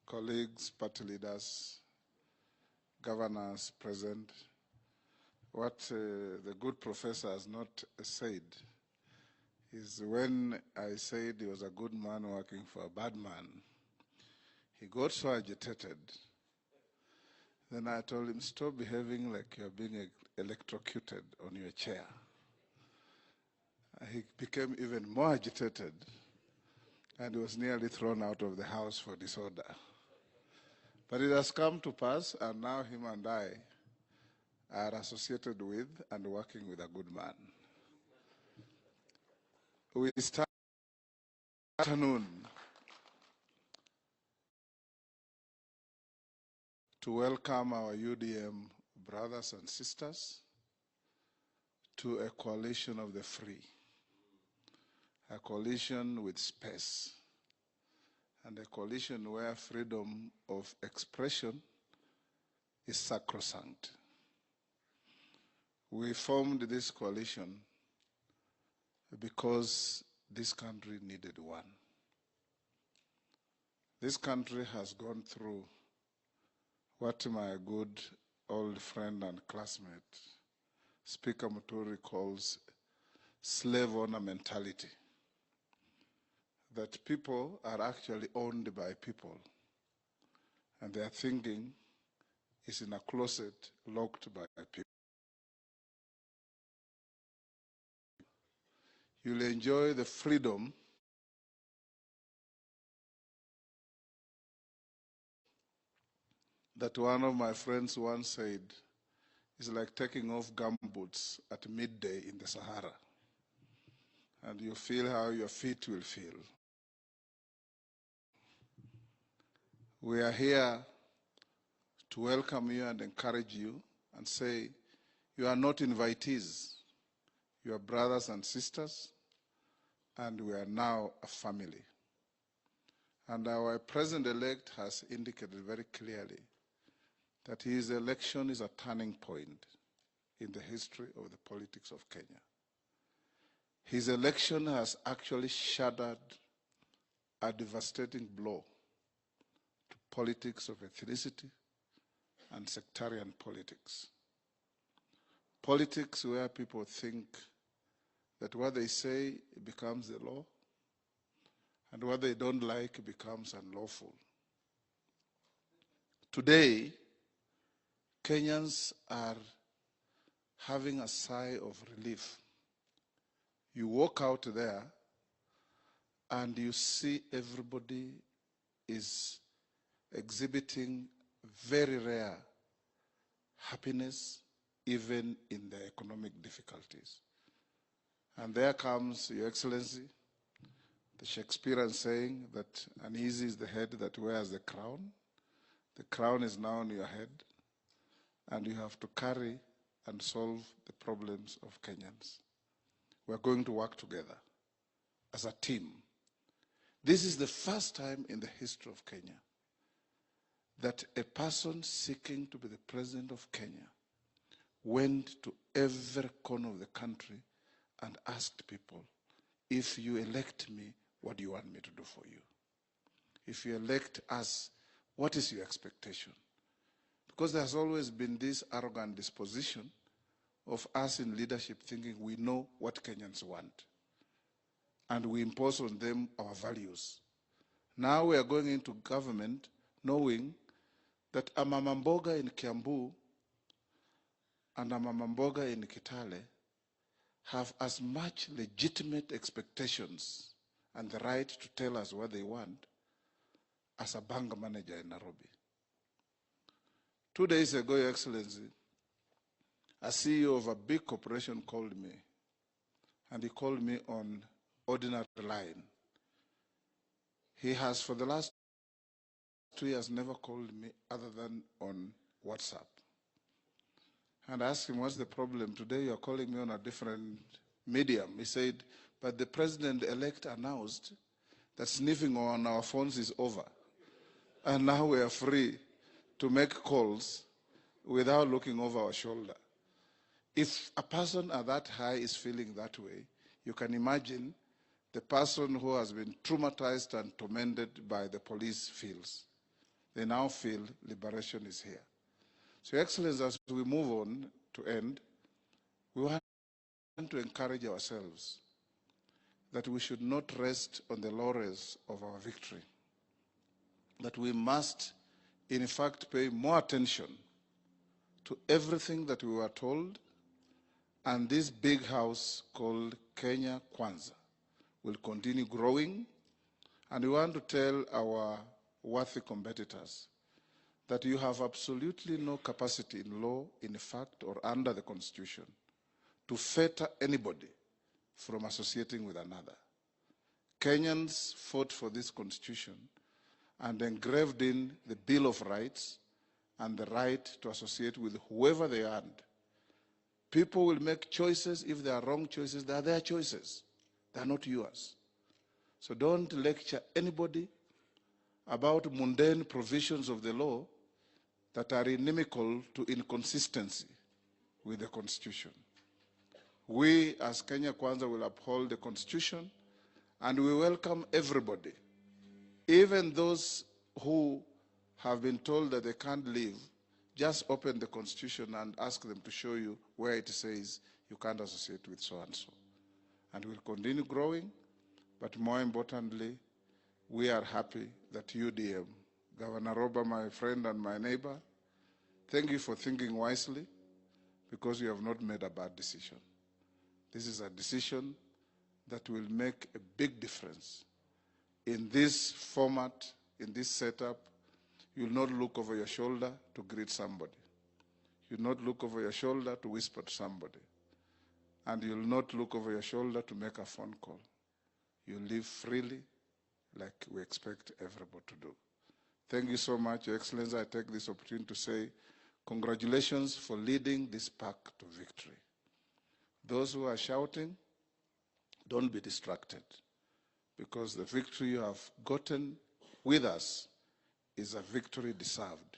colleagues, party leaders, governors present, what the good professor has not said is when I said he was a good man working for a bad man, he got so agitated. Then I told him, stop behaving like you're being electrocuted on your chair. He became even more agitated and was nearly thrown out of the house for disorder. But it has come to pass, and now him and I are associated with and working with a good man. We start this afternoon to welcome our UDM brothers and sisters to a coalition of the free, a coalition with space, and a coalition where freedom of expression is sacrosanct. We formed this coalition because this country needed one. This country has gone through what my good old friend and classmate, Speaker Muturi, calls slave owner mentality. That people are actually owned by people, and their thinking is in a closet locked by people. You'll enjoy the freedom that one of my friends once said is like taking off gumboots at midday in the Sahara, and you feel how your feet will feel. We are here to welcome you and encourage you and say, you are not invitees, you are brothers and sisters, and we are now a family. And our president-elect has indicated very clearly that his election is a turning point in the history of the politics of Kenya. His election has actually shattered a devastating blow to politics of ethnicity and sectarian politics. Politics where people think that what they say becomes the law, and what they don't like becomes unlawful. Today, Kenyans are having a sigh of relief. You walk out there and you see everybody is exhibiting very rare happiness, even in their economic difficulties. And there comes, Your Excellency, the Shakespearean saying that uneasy is the head that wears the crown. The crown is now on your head, and you have to carry and solve the problems of Kenyans. We're going to work together as a team. This is the first time in the history of Kenya that a person seeking to be the president of Kenya went to every corner of the country and asked people, if you elect me, what do you want me to do for you? If you elect us, what is your expectation? Because there's always been this arrogant disposition of us in leadership thinking we know what Kenyans want, and we impose on them our values. Now we are going into government knowing that a Mama Mboga in Kiambu and a Mama Mboga in Kitale have as much legitimate expectations and the right to tell us what they want as a bank manager in Nairobi. 2 days ago, Your Excellency, a CEO of a big corporation called me, and he called me on ordinary line. He has, for the last 2 years, never called me other than on WhatsApp. And I asked him, what's the problem? Today you're calling me on a different medium. He said, but the president-elect announced that sniffing on our phones is over. And now we are free to make calls without looking over our shoulder. If a person at that high is feeling that way, you can imagine the person who has been traumatized and tormented by the police feels. they now feel liberation is here. So, Your Excellency, as we move on to end, we want to encourage ourselves that we should not rest on the laurels of our victory, that we must, in fact, pay more attention to everything that we were told, and this big house called Kenya Kwanza will continue growing. And we want to tell our worthy competitors that you have absolutely no capacity in law, in fact, or under the Constitution to fetter anybody from associating with another. Kenyans fought for this Constitution and engraved in the Bill of Rights and the right to associate with whoever they earned. People will make choices. If they are wrong choices, they are their choices. They are not yours. So don't lecture anybody about mundane provisions of the law that are inimical to inconsistency with the Constitution. We, as Kenya Kwanza, will uphold the Constitution, and we welcome everybody, even those who have been told that they can't leave. Just open the Constitution and ask them to show you where it says you can't associate with so-and-so. And we'll continue growing, but more importantly, we are happy that UDM, Governor Roba, my friend and my neighbor, thank you for thinking wisely, because you have not made a bad decision. This is a decision that will make a big difference. In this format, in this setup, you'll not look over your shoulder to greet somebody. You'll not look over your shoulder to whisper to somebody. And you'll not look over your shoulder to make a phone call. You live freely like we expect everybody to do. Thank you so much, Your Excellency. I take this opportunity to say congratulations for leading this pack to victory. Those who are shouting, don't be distracted, because the victory you have gotten with us is a victory deserved.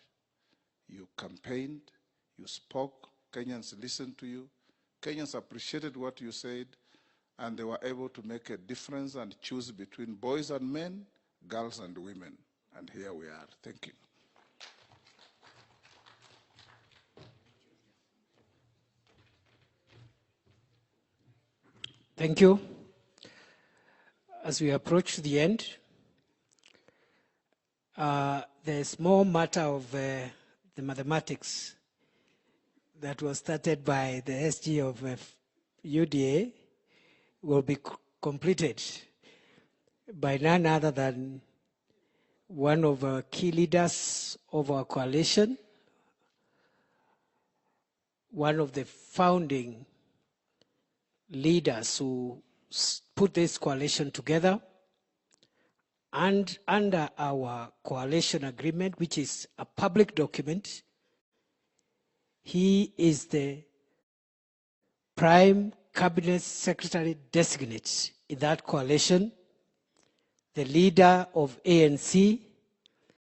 You campaigned, you spoke, Kenyans listened to you, Kenyans appreciated what you said, and they were able to make a difference and choose between boys and men, girls and women. And here we are. Thank you. Thank you. As we approach the end, the small matter of the mathematics that was started by the SG of UDA will be completed by none other than one of our key leaders of our coalition, one of the founding leaders who put this coalition together, and under our coalition agreement, which is a public document, he is the prime cabinet secretary designate in that coalition, the leader of ANC,